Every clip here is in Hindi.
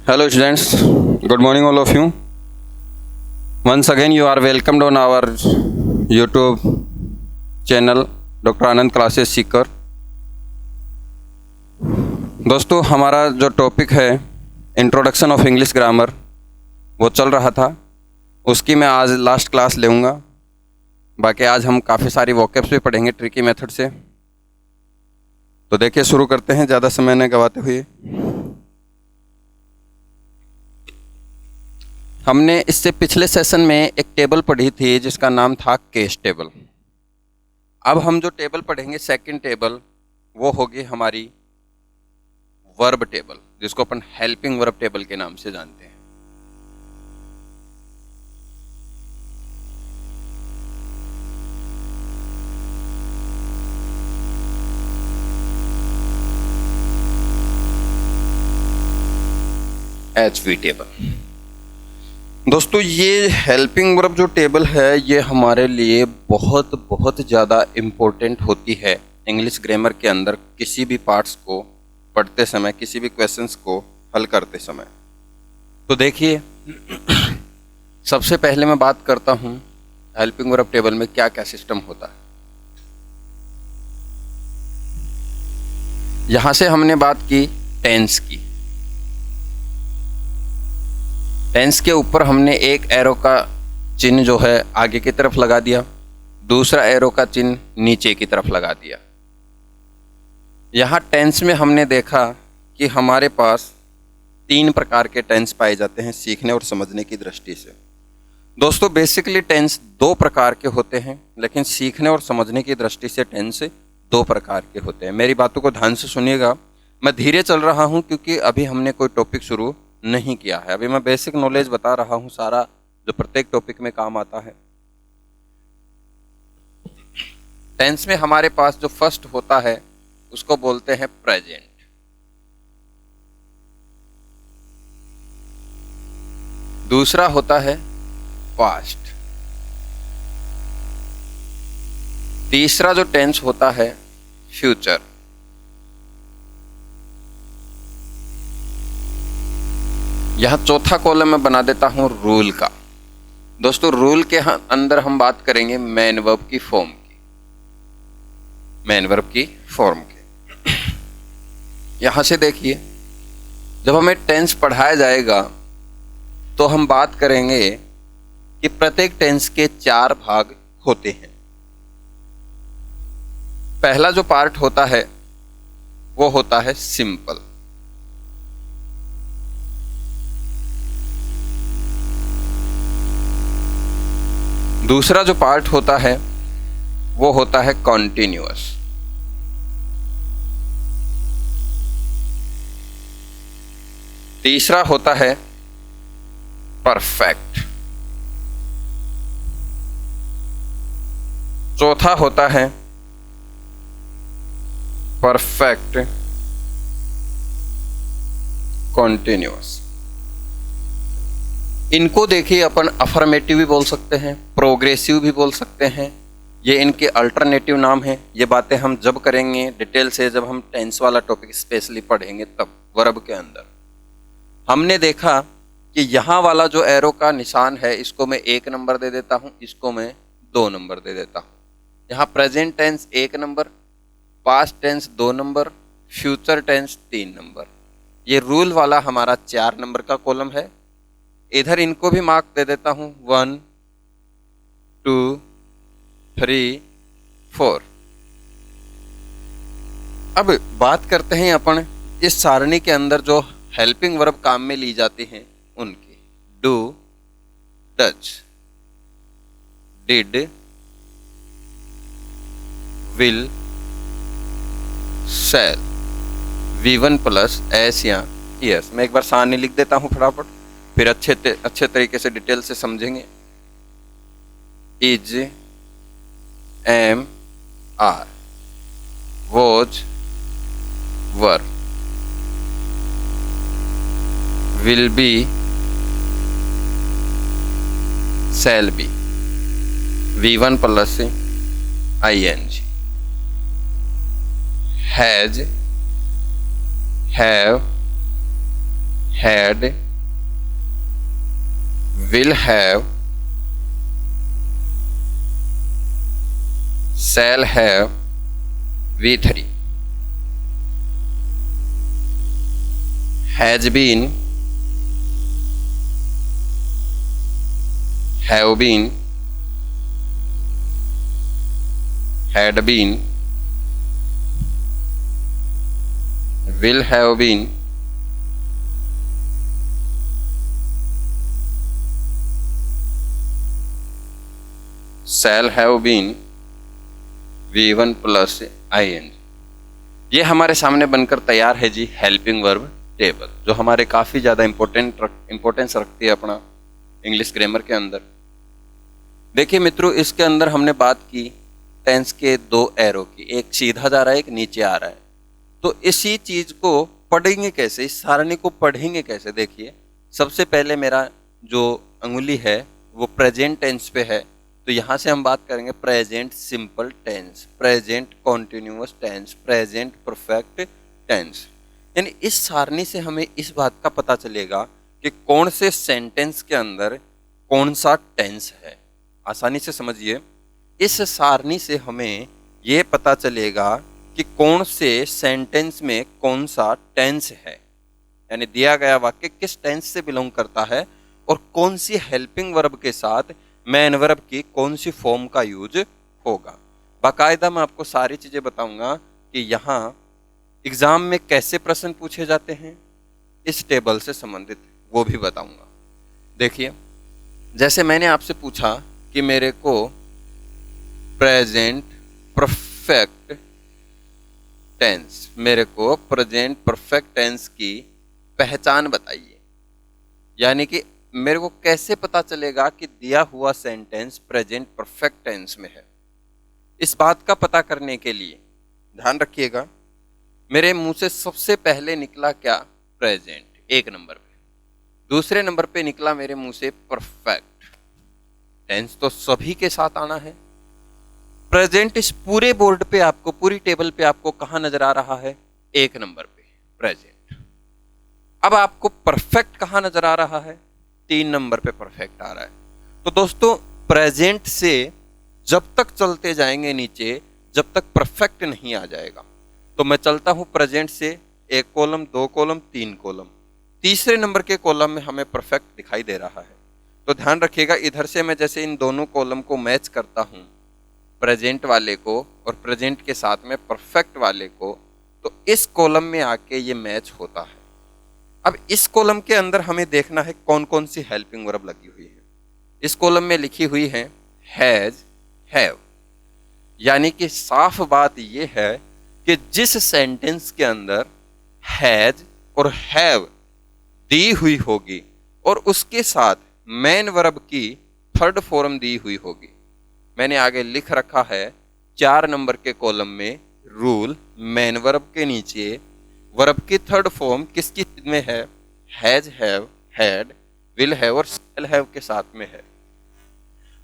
Hello students, good morning all of you. Once again you are welcomed on our YouTube channel Dr. Anand classes Sikar. दोस्तों हमारा जो टॉपिक है इंट्रोडक्शन ऑफ इंग्लिश ग्रामर वो चल रहा था, उसकी मैं आज लास्ट क्लास लूँगा। बाकी आज हम काफ़ी सारी वोकैब्स भी पढ़ेंगे ट्रिकी मेथड से। तो देखिए शुरू करते हैं ज़्यादा समय न गवाते हुए। हमने इससे पिछले सेशन में एक टेबल पढ़ी थी जिसका नाम था केस टेबल। अब हम जो टेबल पढ़ेंगे सेकंड टेबल वो होगी हमारी वर्ब टेबल, जिसको अपन हेल्पिंग वर्ब टेबल के नाम से जानते हैं। HV table. दोस्तों ये हेल्पिंग वर्ब जो टेबल है ये हमारे लिए बहुत ज़्यादा इम्पोर्टेंट होती है इंग्लिश ग्रामर के अंदर, किसी भी पार्ट्स को पढ़ते समय, किसी भी क्वेश्चंस को हल करते समय। तो देखिए सबसे पहले मैं बात करता हूँ हेल्पिंग वर्ब टेबल में क्या क्या सिस्टम होता है। यहाँ से हमने बात की टेंस की। टेंस के ऊपर हमने एक एरो का चिन्ह जो है आगे की तरफ लगा दिया, दूसरा एरो का चिन्ह नीचे की तरफ लगा दिया। यहाँ टेंस में हमने देखा कि हमारे पास 3 प्रकार के टेंस पाए जाते हैं सीखने और समझने की दृष्टि से। दोस्तों बेसिकली टेंस 2 प्रकार के होते हैं, लेकिन सीखने और समझने की दृष्टि से टेंस 2 प्रकार के होते हैं। मेरी बातों को ध्यान से सुनिएगा, मैं धीरे चल रहा हूँ क्योंकि अभी हमने कोई टॉपिक शुरू नहीं किया है। अभी मैं बेसिक नॉलेज बता रहा हूं सारा, जो प्रत्येक टॉपिक में काम आता है। टेंस में हमारे पास जो फर्स्ट होता है उसको बोलते हैं प्रेजेंट। दूसरा होता है पास्ट। तीसरा जो टेंस होता है फ्यूचर। यहां चौथा कॉलम में बना देता हूं रूल का। दोस्तों रूल के अंदर हम बात करेंगे मेन वर्ब की फॉर्म की, मेन वर्ब की फॉर्म के। यहां से देखिए जब हमें टेंस पढ़ाया जाएगा तो हम बात करेंगे कि प्रत्येक टेंस के 4 भाग होते हैं। पहला जो पार्ट होता है वो होता है सिंपल। दूसरा जो पार्ट होता है वो होता है कॉन्टिन्यूअस। तीसरा होता है परफेक्ट। चौथा होता है परफेक्ट कॉन्टिन्यूअस। इनको देखिए अपन अफर्मेटिव भी बोल सकते हैं, प्रोग्रेसिव भी बोल सकते हैं, ये इनके अल्टरनेटिव नाम हैं। ये बातें हम जब करेंगे डिटेल से, जब हम टेंस वाला टॉपिक स्पेशली पढ़ेंगे तब। वर्ब के अंदर हमने देखा कि यहाँ वाला जो एरो का निशान है इसको मैं 1 नंबर दे देता हूँ, इसको मैं 2 नंबर दे देता हूँ। यहाँ present tense 1 number, past tense 2 number, future tense 3 number. ये रूल वाला हमारा 4 नंबर का कॉलम है। इधर इनको भी मार्क दे देता हूं 1 2 3 4। अब बात करते हैं अपन इस सारणी के अंदर जो हेल्पिंग वर्ब काम में ली जाती हैं उनकी। Do, does, did, will, shall, V1 plus S या यस। मैं एक बार सारणी लिख देता हूं फटाफट, फिर अच्छे तरीके से डिटेल से समझेंगे। Is, am, are, was, were, will be, shall be. V1 plus ING। हैज, have, had, will have, shall have, V3, has been, have been, had been, will have been, shall have been, V1 plus ING। ये हमारे सामने बनकर तैयार है जी हेल्पिंग वर्ब टेबल, जो हमारे काफ़ी ज़्यादा इंपॉर्टेंस रखती है अपना इंग्लिश ग्रामर के अंदर। देखिए मित्रों, इसके अंदर हमने बात की टेंस के दो एरो की, एक सीधा जा रहा है, एक नीचे आ रहा है। तो इसी चीज़ को पढ़ेंगे कैसे, इस सारणी को पढ़ेंगे कैसे? देखिए, सबसे पहले मेरा जो अंगुली है वो प्रेजेंट टेंस पे है, तो यहाँ से हम बात करेंगे present simple tense, present continuous tense, present perfect tense. यानी इस सारणी से हमें इस बात का पता चलेगा कि कौन से सेंटेंस के अंदर कौन सा टेंस है। आसानी से समझिए, इस सारणी से हमें ये पता चलेगा कि कौन से सेंटेंस में कौन सा टेंस है, यानी दिया गया वाक्य किस टेंस से बिलोंग करता है और कौन सी हेल्पिंग वर्ब के साथ मेन वर्ब की कौन सी फॉर्म का यूज होगा। बाकायदा मैं आपको सारी चीज़ें बताऊंगा कि यहाँ एग्जाम में कैसे प्रश्न पूछे जाते हैं, इस टेबल से संबंधित वो भी बताऊंगा। देखिए, जैसे मैंने आपसे पूछा कि मेरे को प्रेजेंट परफेक्ट टेंस, मेरे को प्रेजेंट परफेक्ट टेंस की पहचान बताइए, यानी कि मेरे को कैसे पता चलेगा कि दिया हुआ सेंटेंस प्रेजेंट परफेक्ट टेंस में है। इस बात का पता करने के लिए ध्यान रखिएगा, मेरे मुंह से सबसे पहले निकला क्या? प्रेजेंट, एक नंबर पे। दूसरे नंबर पे निकला मेरे मुंह से परफेक्ट टेंस, तो सभी के साथ आना है। प्रेजेंट इस पूरे बोर्ड पे आपको, पूरी टेबल पे आपको कहाँ नजर आ रहा है? एक नंबर पे प्रेजेंट। अब आपको परफेक्ट कहाँ नजर आ रहा है? 3 नंबर पे परफेक्ट आ रहा है। तो दोस्तों, प्रेजेंट से जब तक चलते जाएंगे नीचे, जब तक परफेक्ट नहीं आ जाएगा। तो मैं चलता हूं प्रेजेंट से 1 कॉलम, 2 कॉलम, 3 कॉलम, तीसरे नंबर के कॉलम में हमें परफेक्ट दिखाई दे रहा है। तो ध्यान रखिएगा, इधर से मैं जैसे इन दोनों कॉलम को मैच करता हूं, प्रेजेंट वाले को और प्रेजेंट के साथ में परफेक्ट वाले को, तो इस कॉलम में आके ये मैच होता है। अब इस कॉलम के अंदर हमें देखना है कौन कौन सी हेल्पिंग वर्ब लगी हुई है। इस कॉलम में लिखी हुई है हैज, हैव, यानी कि साफ बात यह है कि जिस सेंटेंस के अंदर हैज और हैव दी हुई होगी और उसके साथ मेन वर्ब की थर्ड फॉर्म दी हुई होगी। मैंने आगे लिख रखा है 4 नंबर के कॉलम में रूल, मेन वर्ब के नीचे वर्ब की थर्ड फॉर्म किसकी में है? Has, have, had, will have और शैल हैव के साथ में है।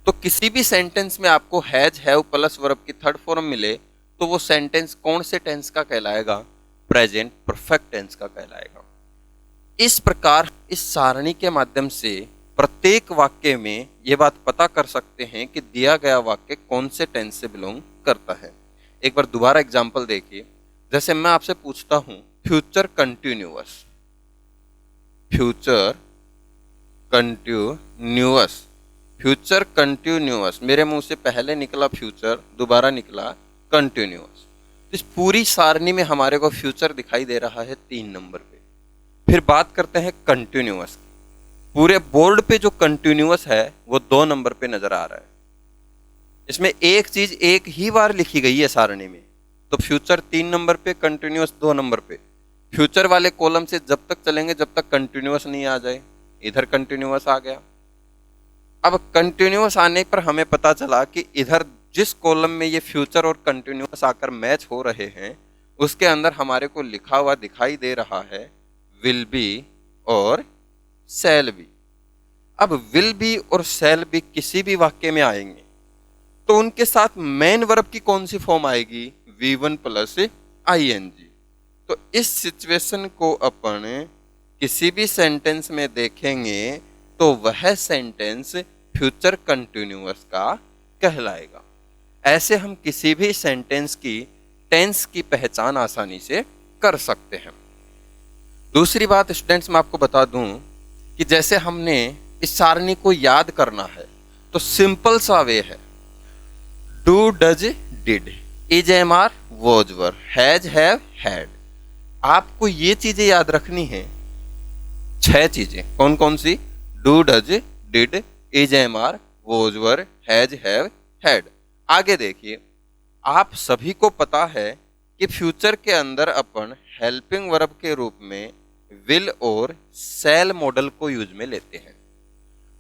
तो किसी भी सेंटेंस में आपको हैज, हैव प्लस वर्ब की थर्ड फॉर्म मिले तो वो सेंटेंस कौन से टेंस का कहलाएगा? प्रेजेंट परफेक्ट टेंस का कहलाएगा। इस प्रकार इस सारणी के माध्यम से प्रत्येक वाक्य में ये बात पता कर सकते हैं कि दिया गया वाक्य कौन से टेंस से बिलोंग करता है। एक बार दोबारा एग्जांपल देखिए, जैसे मैं आपसे पूछता हूं future continuous, future continuous, future continuous, मेरे मुंह से पहले निकला फ्यूचर, दोबारा निकला कंटिन्यूअस। इस पूरी सारणी में हमारे को फ्यूचर दिखाई दे रहा है 3 नंबर पे। फिर बात करते हैं कंटिन्यूअस की, पूरे बोर्ड पे जो कंटिन्यूअस है वो 2 नंबर पे नजर आ रहा है। इसमें एक चीज एक ही बार लिखी गई है सारणी में, तो फ्यूचर 3 नंबर पे, कंटिन्यूअस 2 नंबर पे। फ्यूचर वाले कॉलम से जब तक चलेंगे जब तक कंटिन्यूअस नहीं आ जाए। इधर कंटिन्यूअस आ गया। अब कंटिन्यूअस आने पर हमें पता चला कि इधर जिस कॉलम में ये फ्यूचर और कंटिन्यूअस आकर मैच हो रहे हैं उसके अंदर हमारे को लिखा हुआ दिखाई दे रहा है विल बी और शैल बी। अब विल बी और शैल बी किसी भी वाक्य में आएंगे तो उनके साथ मेन वर्ब की कौन सी फॉर्म आएगी? V1 plus ING। तो इस सिचुएशन को अपन किसी भी सेंटेंस में देखेंगे तो वह सेंटेंस फ्यूचर कंटिन्यूअस का कहलाएगा। ऐसे हम किसी भी सेंटेंस की टेंस की पहचान आसानी से कर सकते हैं। दूसरी बात स्टूडेंट्स मैं आपको बता दूं कि जैसे हमने इस सारणी को याद करना है तो सिंपल सा वे है, do does did, is am are was were, has have had. आपको ये चीजें याद रखनी है, 6 चीजें। कौन कौन सी? Do does did, is am are was were, has have had. आगे देखिए, आप सभी को पता है कि फ्यूचर के अंदर अपन हेल्पिंग वर्ब के रूप में विल और शैल मॉडल को यूज में लेते हैं।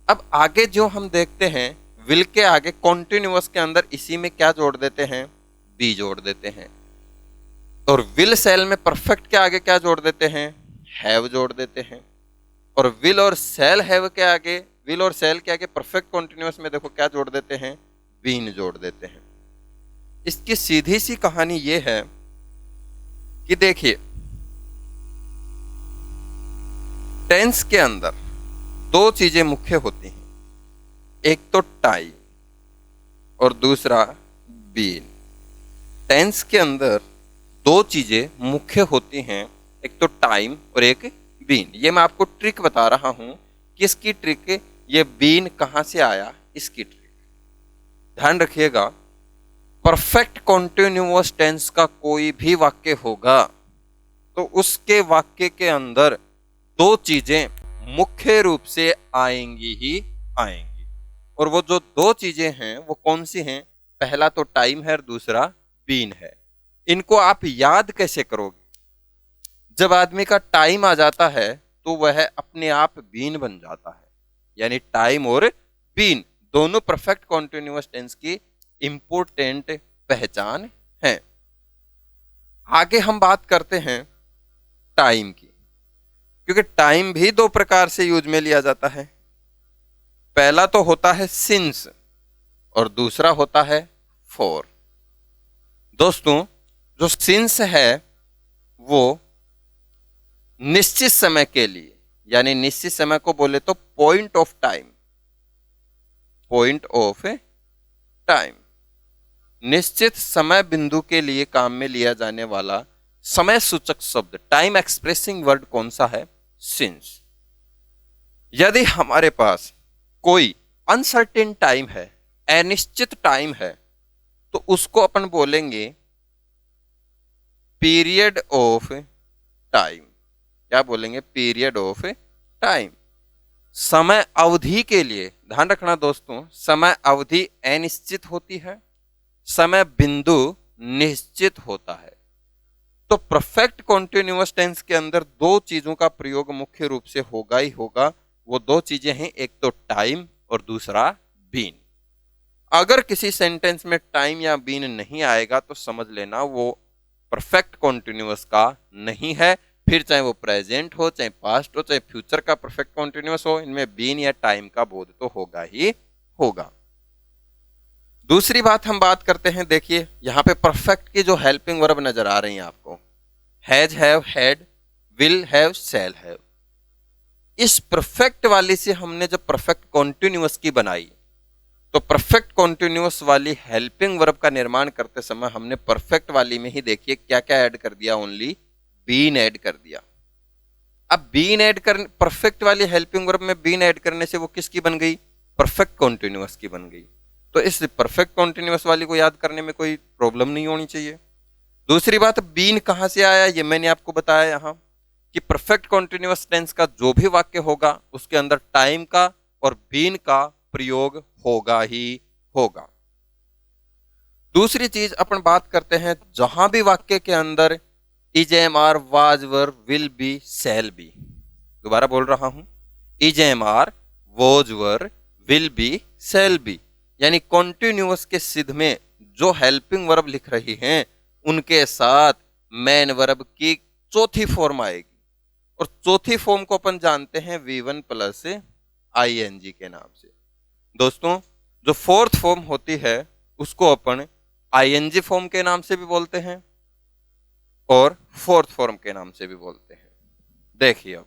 अब आगे जो हम देखते हैं, विल के आगे कॉन्टिन्यूअस के अंदर इसी में क्या जोड़ देते हैं? बी जोड़ देते हैं। और विल शैल में परफेक्ट के आगे क्या जोड़ देते हैं? हैव जोड़ देते हैं। और विल और शैल हैव के आगे, विल और शैल के आगे परफेक्ट कॉन्टिन्यूअस में देखो क्या जोड़ देते हैं? बीन जोड़ देते हैं। इसकी सीधी सी कहानी ये है कि देखिए, टेंस के अंदर 2 चीजें मुख्य होती हैं, एक तो टाइम और दूसरा बीन। टेंस के अंदर 2 चीजें मुख्य होती हैं, एक तो टाइम और एक बीन। ये मैं आपको ट्रिक बता रहा हूं, किसकी ट्रिक? ये बीन कहां से आया, इसकी ट्रिक। ध्यान रखिएगा, परफेक्ट कॉन्टिन्यूअस टेंस का कोई भी वाक्य होगा तो उसके वाक्य के अंदर 2 चीजें मुख्य रूप से आएंगी ही आएंगी। और वो जो 2 चीजें हैं वो कौन सी हैं? पहला तो टाइम है और दूसरा बीन है। इनको आप याद कैसे करोगे? जब आदमी का टाइम आ जाता है तो वह अपने आप बीन बन जाता है। यानी टाइम और बीन दोनों परफेक्ट कॉन्टिन्यूअस टेंस की इंपोर्टेंट पहचान है। आगे हम बात करते हैं टाइम की, क्योंकि टाइम भी 2 प्रकार से यूज में लिया जाता है। पहला तो होता है सिंस और दूसरा होता है फॉर। दोस्तों, जो सिंस है वो निश्चित समय के लिए, यानी निश्चित समय को बोले तो point of time, point of time, निश्चित समय बिंदु के लिए काम में लिया जाने वाला समय सूचक शब्द, टाइम एक्सप्रेसिंग वर्ड कौन सा है? सिंस। यदि हमारे पास कोई अनसर्टेन टाइम है, अनिश्चित टाइम है, तो उसको अपन बोलेंगे पीरियड ऑफ टाइम। क्या बोलेंगे? Period of time. समय अवधि के लिए ध्यान रखना दोस्तों, समय अवधि अनिश्चित होती है, समय बिंदु निश्चित होता है। तो परफेक्ट कॉन्टिन्यूअस टेंस के अंदर 2 चीजों का प्रयोग मुख्य रूप से होगा ही होगा। वो 2 चीजें हैं, एक तो टाइम और दूसरा बीन। अगर किसी सेंटेंस में टाइम या बीन नहीं आएगा तो समझ लेना वो परफेक्ट कॉन्टिन्यूअस का नहीं है। फिर चाहे वो प्रेजेंट हो, चाहे पास्ट हो, चाहे फ्यूचर का परफेक्ट कॉन्टिन्यूअस हो, इनमें बीन या टाइम का बोध तो होगा ही होगा। दूसरी बात हम बात करते हैं, देखिए यहां पे परफेक्ट की जो हेल्पिंग वर्ब नजर आ रही है आपको, has have had, will have, shall have. इस परफेक्ट वाली से हमने जब परफेक्ट कॉन्टिन्यूअस की बनाई तो परफेक्ट कॉन्टिन्यूअस वाली हेल्पिंग वर्ब का निर्माण करते समय हमने परफेक्ट वाली में ही देखिए क्या क्या ऐड कर दिया, ओनली बीन ऐड कर दिया। अब बीन ऐड कर, परफेक्ट वाली हेल्पिंग वर्ब में बीन ऐड करने से वो किसकी बन गई? परफेक्ट कॉन्टिन्यूअस की बन गई। तो इस परफेक्ट कॉन्टिन्यूअस वाली को याद करने में कोई प्रॉब्लम नहीं होनी चाहिए। दूसरी बात, बीन कहां से आया ये मैंने आपको बताया यहां कि परफेक्ट कॉन्टिन्यूअस टेंस का जो भी वाक्य होगा उसके अंदर टाइम का और बीन का प्रयोग होगा ही होगा। दूसरी चीज अपन बात करते हैं, जहां भी वाक्य के अंदर is am are, was were, will be, shall be, दोबारा बोल रहा हूं, is am are, was were, will be, shall be, यानी कॉन्टिन्यूअस के सिद्ध में जो हेल्पिंग वर्ब लिख रही हैं उनके साथ मेन वर्ब की चौथी फॉर्म आएगी। और चौथी फॉर्म को अपन जानते हैं V1 प्लस ING के नाम से। दोस्तों, जो फोर्थ फॉर्म होती है उसको अपन ING फॉर्म के नाम से भी बोलते हैं, 4th form के नाम से भी बोलते हैं। और फोर्थ फॉर्म के नाम से भी बोलते हैं। देखिए अब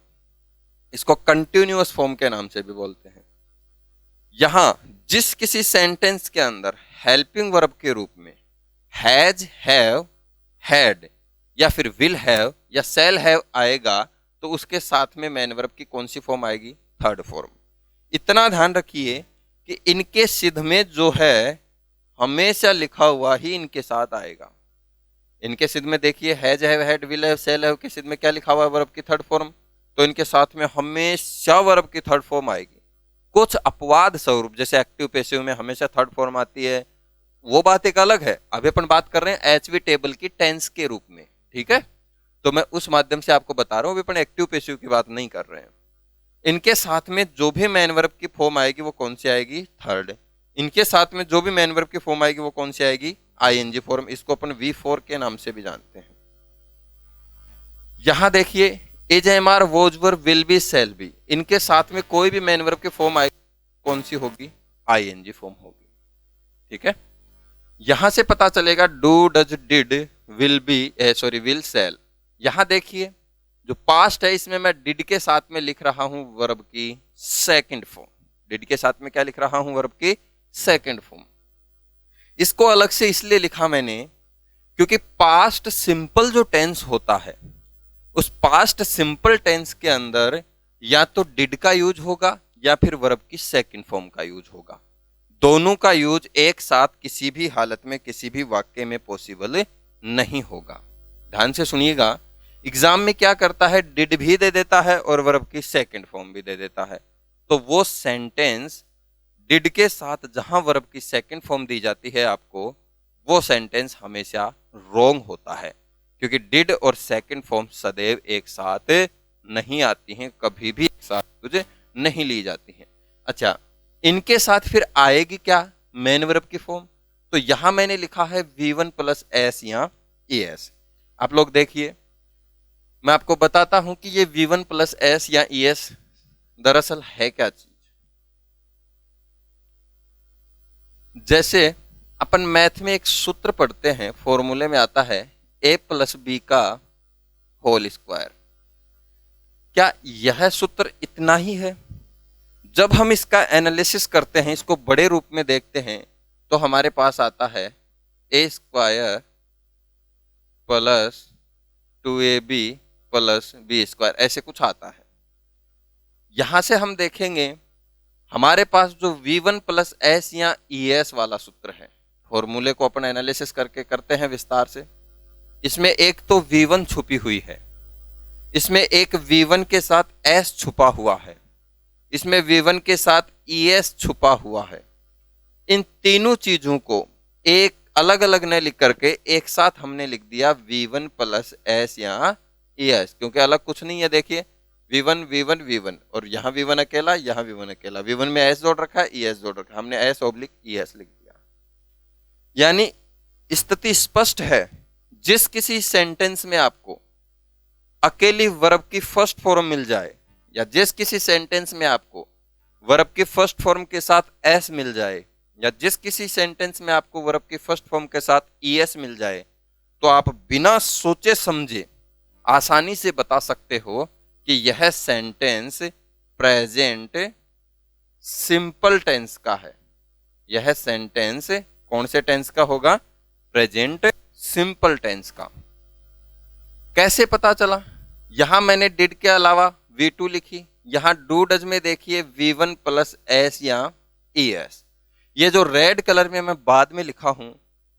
इसको कंटिन्यूअस फॉर्म के नाम से भी बोलते हैं। यहां जिस किसी सेंटेंस के अंदर हेल्पिंग वर्ब के रूप में हैज, हैव, हैड या फिर विल हैव या शैल हैव आएगा तो उसके साथ में मेन वर्ब की कौन सी फॉर्म आएगी? Third form. इतना ध्यान रखिए कि इनके सिद्ध में जो है हमेशा लिखा हुआ ही इनके साथ आएगा। इनके सिद्ध में देखिए has, have, had, will have, shall have के सिद्ध में क्या लिखा हुआ है? वर्ब की थर्ड फॉर्म। तो इनके साथ में हमेशा वर्ब की थर्ड फॉर्म आएगी। कुछ अपवाद स्वरूप जैसे एक्टिव पैसिव में हमेशा थर्ड फॉर्म आती है, वो बात एक अलग है। अभी अपन बात कर रहे हैं एचवी टेबल की टेंस के रूप में, ठीक है? तो मैं उस माध्यम से आपको बता रहा हूं, अभी अपन एक्टिव पैसिव की बात नहीं कर रहे हैं। इनके साथ में जो भी मेन वर्ब की फॉर्म आएगी वो कौन सी आएगी? थर्ड। इनके साथ में जो भी मेन वर्ब की फॉर्म आएगी वो कौन सी आएगी? I N G form. इसको अपन V4 के नाम से भी जानते हैं। यहां देखिए is, am are, was were, will be, shall be, इनके साथ में कोई भी मेन वर्ब की फॉर्म आएगी कौन सी होगी? आईएनजी फॉर्म होगी, ठीक है? यहां से पता चलेगा do, does, did, will be, sorry will, shall. यहां देखिए जो पास्ट है इसमें मैं डिड के साथ में लिख रहा हूं वर्ब की सेकंड फॉर्म। डिड के साथ में क्या लिख रहा हूं? वर्ब की सेकंड फॉर्म। इसको अलग से इसलिए लिखा मैंने क्योंकि पास्ट सिंपल जो टेंस होता है उस पास्ट सिंपल टेंस के अंदर या तो डिड का यूज होगा या फिर वर्ब की सेकंड फॉर्म का यूज होगा। दोनों का यूज एक साथ किसी भी हालत में किसी भी वाक्य में पॉसिबल नहीं होगा। ध्यान से सुनिएगा, एग्जाम में क्या करता है? डिड भी दे देता है और वर्ब की सेकंड फॉर्म भी दे देता है। तो वो सेंटेंस डिड के साथ जहां वर्ब की सेकंड फॉर्म दी जाती है आपको, वो सेंटेंस हमेशा रॉन्ग होता है क्योंकि डिड और सेकंड फॉर्म सदैव एक साथ नहीं आती हैं, कभी भी एक साथ तुझे नहीं ली जाती हैं। अच्छा, इनके साथ फिर आएगी क्या? मेन वर्ब की फॉर्म। तो यहां मैंने लिखा है V1 प्लस एस या ES। आप लोग देखिए, मैं आपको बताता हूं कि ये V1 प्लस एस या ES दरअसल है क्या चीज। जैसे अपन मैथ में एक सूत्र पढ़ते हैं, फॉर्मूले में आता है A प्लस बी का होल स्क्वायर। क्या यह सूत्र इतना ही है? जब हम इसका एनालिसिस करते हैं, इसको बड़े रूप में देखते हैं, तो हमारे पास आता है A square plus 2AB plus B square, ऐसे कुछ आता है। यहां से हम देखेंगे हमारे पास जो V1 प्लस एस या ES वाला सूत्र है, फॉर्मूले को अपन एनालिसिस करके करते हैं विस्तार से। इसमें एक तो V1 छुपी हुई है, इसमें एक V1 के साथ S छुपा हुआ है, इसमें V1 के साथ ES छुपा हुआ है। इन तीनों चीजों को एक अलग अलग न लिख करके एक साथ हमने लिख दिया V1 प्लस एस या ES, क्योंकि अलग कुछ नहीं है। देखिए V1 V1 V1 और यहाँ V1 अकेला, यहाँ V1 अकेला, V1 में S जोड़ रखा है, ES जोड़ रखा है, हमने S ऑब्लिक ES लिख दिया। यानी स्थिति स्पष्ट है, जिस किसी सेंटेंस में आपको अकेली वर्ब की फर्स्ट फॉर्म मिल जाए या जिस किसी सेंटेंस में आपको वर्ब की फर्स्ट फॉर्म के साथ S मिल जाए या जिस किसी सेंटेंस में आपको वर्ब की फर्स्ट फॉर्म के साथ ES मिल जाए, तो आप बिना सोचे समझे आसानी से बता सकते हो कि यह सेंटेंस प्रेजेंट सिंपल टेंस का है। यह सेंटेंस कौन से टेंस का होगा? प्रेजेंट सिंपल टेंस का। कैसे पता चला? यहां मैंने डिड के अलावा V2 लिखी, यहां डू डज में देखिए V1 प्लस एस या ES। ये जो रेड कलर में मैं बाद में लिखा हूं,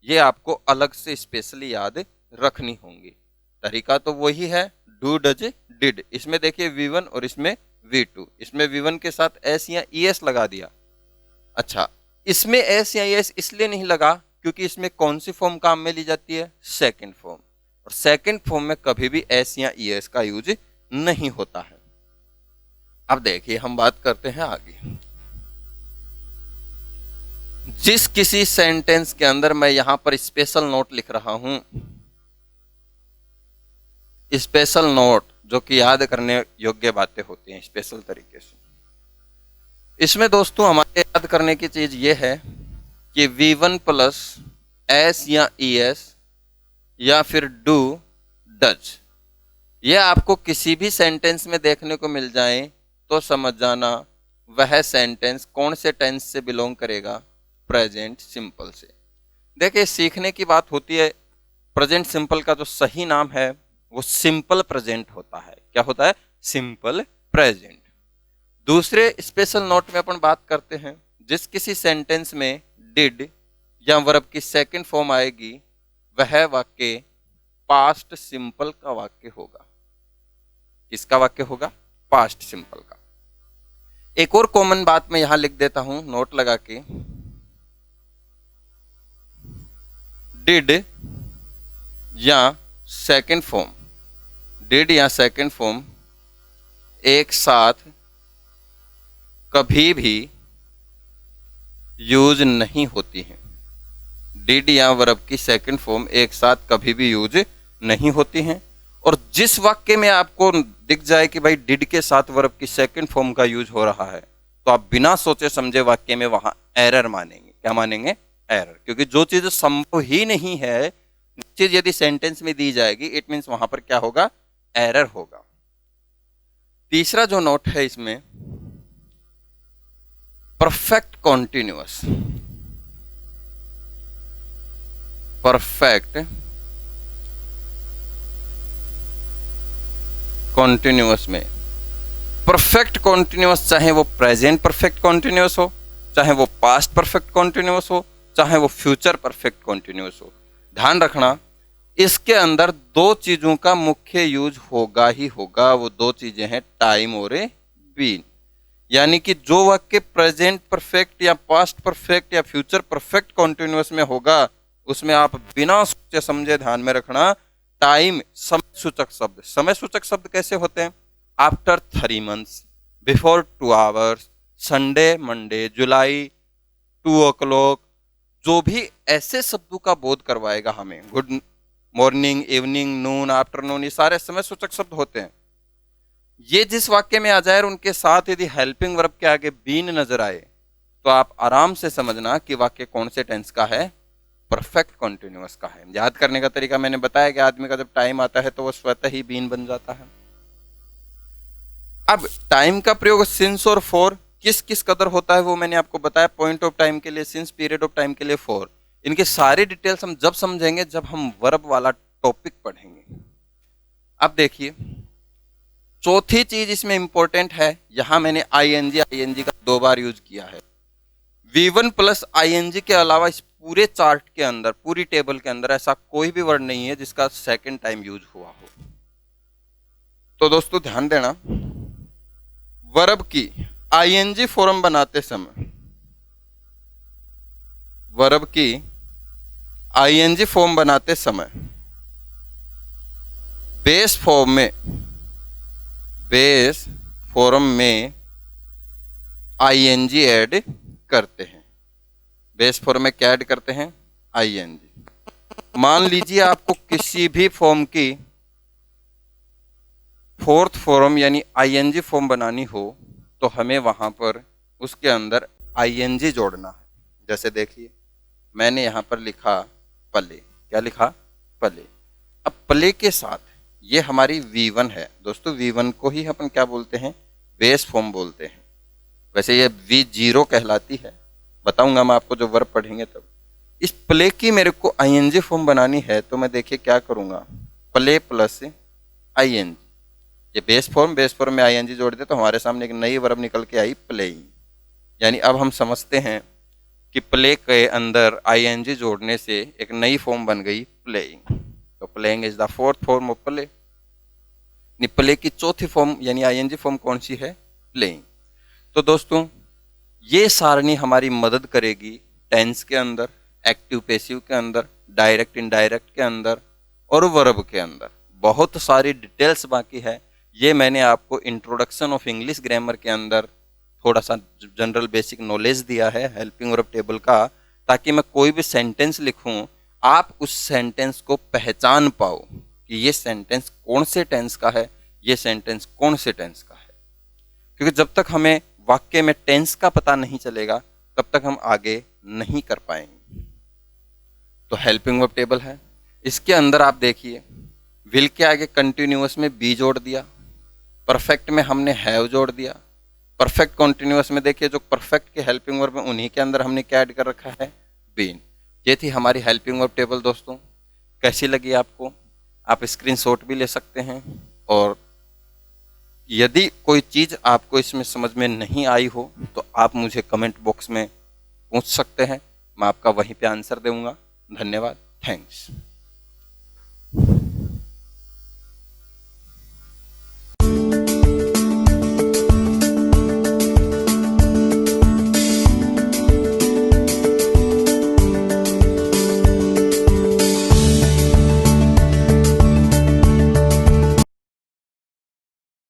ये आपको अलग से स्पेशली याद रखनी होंगी। तरीका तो वही है, डू डज डिड। इसमें देखिए V1 और इसमें V2, इसमें V1 के साथ S या ES लगा दिया। अच्छा, इसमें S या ES इसलिए नहीं लगा क्योंकि इसमें कौन सी फॉर्म काम में ली जाती है? Second form. और सेकंड फॉर्म में कभी भी S या ES का यूज नहीं होता है। अब देखिए हम बात करते हैं आगे। जिस किसी सेंटेंस के अंदर मैं यहां पर स्पेशल नोट लिख रहा हूं, स्पेशल नोट जो कि याद करने योग्य बातें होती हैं स्पेशल तरीके से, इसमें दोस्तों हमारे याद करने की चीज ये है कि V1 प्लस एस या ES या फिर डू डज, ये आपको किसी भी सेंटेंस में देखने को मिल जाए तो समझ जाना वह सेंटेंस कौन से टेंस से बिलोंग करेगा, प्रेजेंट सिंपल से। देखिए सीखने की बात होती है, प्रेजेंट सिंपल का जो सही नाम है वो सिंपल प्रेजेंट होता है। क्या होता है? Simple present. दूसरे स्पेशल नोट में अपन बात करते हैं, जिस किसी सेंटेंस में डिड या वर्ब की सेकंड फॉर्म आएगी वह वाक्य पास्ट सिंपल का वाक्य होगा। किसका वाक्य होगा? पास्ट सिंपल का। एक और कॉमन बात मैं यहां लिख देता हूं नोट लगा के, डिड या सेकंड फॉर्म, डिड या सेकंड फॉर्म एक साथ कभी भी यूज नहीं होती है। डिड या वर्ब की सेकंड फॉर्म एक साथ कभी भी यूज नहीं होती हैं। और जिस वाक्य में आपको दिख जाए कि भाई डिड के साथ वर्ब की सेकंड फॉर्म का यूज हो रहा है, तो आप बिना सोचे समझे वाक्य में वहां एरर मानेंगे। क्या मानेंगे? एरर। क्योंकि जो चीज संभव ही नहीं है, चीज यदि सेंटेंस में दी जाएगी, इट मीन्स वहां पर क्या होगा? एरर होगा। तीसरा जो नोट है इसमें, परफेक्ट कॉन्टिन्यूअस। परफेक्ट कॉन्टिन्यूअस में, परफेक्ट कॉन्टिन्यूअस चाहे वो प्रेजेंट परफेक्ट कॉन्टिन्यूअस हो, चाहे वो पास्ट परफेक्ट कॉन्टिन्यूअस हो, चाहे वो फ्यूचर परफेक्ट कॉन्टिन्यूअस हो, ध्यान रखना इसके अंदर दो चीजों का मुख्य यूज होगा ही होगा। वो दो चीजें हैं टाइम और बीन। यानी कि जो वाक्य प्रेजेंट परफेक्ट या पास्ट परफेक्ट या फ्यूचर परफेक्ट कॉन्टिन्यूअस में होगा, उसमें आप बिना सोचे समझे ध्यान में रखना टाइम समय सूचक शब्द। समय सूचक शब्द कैसे होते हैं? After 3 months, before 2 hours, Sunday, Monday, July, 2 o'clock, जो भी ऐसे शब्दों का बोध करवाएगा हमें, गुड मॉर्निंग, इवनिंग, नून, आफ्टरनून, ये सारे समय सूचक शब्द होते हैं। ये जिस वाक्य में आ जाए और उनके साथ यदि हेल्पिंग वर्ब के आगे बीन नजर आए, तो आप आराम से समझना कि वाक्य कौन से टेंस का है? परफेक्ट कॉन्टिन्यूअस का है। याद करने का तरीका मैंने बताया कि आदमी का जब टाइम आता है तो वो स्वतः ही बीन बन जाता है। अब टाइम का प्रयोग सिंस और फॉर किस किस कदर होता है वो मैंने आपको बताया। पॉइंट ऑफ टाइम के लिए सिंस, पीरियड ऑफ टाइम के लिए फॉर। इनके सारी डिटेल्स हम जब समझेंगे जब हम वर्ब वाला टॉपिक पढ़ेंगे। अब देखिए चौथी चीज इसमें इंपॉर्टेंट है, यहां मैंने आईएनजी का 2 बार यूज किया है। V1 प्लस आईएनजी के अलावा इस पूरे चार्ट के अंदर, पूरी टेबल के अंदर ऐसा कोई भी वर्ड नहीं है जिसका सेकंड टाइम यूज हुआ हो। तो दोस्तों ध्यान देना, वर्ब की आईएनजी फॉर्म बनाते समय, वर्ब की आईएनजी फॉर्म बनाते समय बेस फॉर्म में आईएनजी ऐड करते हैं। बेस फॉर्म में क्या ऐड करते हैं? आईएनजी। मान लीजिए आपको किसी भी फॉर्म की फोर्थ फॉर्म यानी आईएनजी फॉर्म बनानी हो, तो हमें वहां पर उसके अंदर आईएनजी जोड़ना है। जैसे देखिए मैंने यहां पर लिखा पले। क्या लिखा? पले। अब पले के साथ ये हमारी V1 है दोस्तों। V1 को ही अपन क्या बोलते हैं? बेस फॉर्म बोलते हैं। वैसे ये V0 कहलाती है, बताऊंगा मैं आपको जो वर्ब पढ़ेंगे तब। इस प्ले की मेरे को आईएनजी फॉर्म बनानी है, तो मैं देखिए क्या करूंगा, प्ले प्लस आईएनजी। ये बेस फॉर्म में आईएनजी जोड़ दे तो हमारे सामने एक नई वर्ब निकल के आई, प्लेइंग। यानी अब हम समझते हैं कि प्ले के अंदर आईएनजी जोड़ने से एक नई फॉर्म बन गई, प्लेइंग। तो playing is the fourth form of play. Play की चौथी फॉर्म यानी आईएनजी फॉर्म कौन सी है? प्लेइंग। तो दोस्तों ये सारणी हमारी मदद करेगी टेंस के अंदर, एक्टिव पैसिव के अंदर, डायरेक्ट इनडायरेक्ट के अंदर और वर्ब के अंदर। बहुत सारी डिटेल्स बाकी है। ये मैंने आपको इंट्रोडक्शन ऑफ इंग्लिश ग्रामर के अंदर थोड़ा सा जनरल बेसिक नॉलेज दिया है हेल्पिंग वर्ब टेबल का, ताकि मैं कोई भी सेंटेंस लिखूं आप उस सेंटेंस को पहचान पाओ कि ये सेंटेंस कौन से टेंस का है, ये सेंटेंस कौन से टेंस का है। क्योंकि जब तक हमें वाक्य में टेंस का पता नहीं चलेगा तब तक हम आगे नहीं कर पाएंगे। तो हेल्पिंग वर्ब टेबल है, इसके अंदर आप देखिए विल के आगे कंटिन्यूअस में बी जोड़ दिया, परफेक्ट में हमने हैव जोड़ दिया, परफेक्ट कॉन्टिन्यूअस में देखिए जो परफेक्ट के हेल्पिंग वर्ब में उन्हीं के अंदर हमने क्या ऐड कर रखा है, बीन। ये थी हमारी हेल्पिंग वर्ब टेबल दोस्तों। कैसी लगी आपको? आप स्क्रीनशॉट भी ले सकते हैं, और यदि कोई चीज़ आपको इसमें समझ में नहीं आई हो तो आप मुझे कमेंट बॉक्स में पूछ सकते हैं, मैं आपका वहीं पे आंसर दूंगा। धन्यवाद, थैंक्स।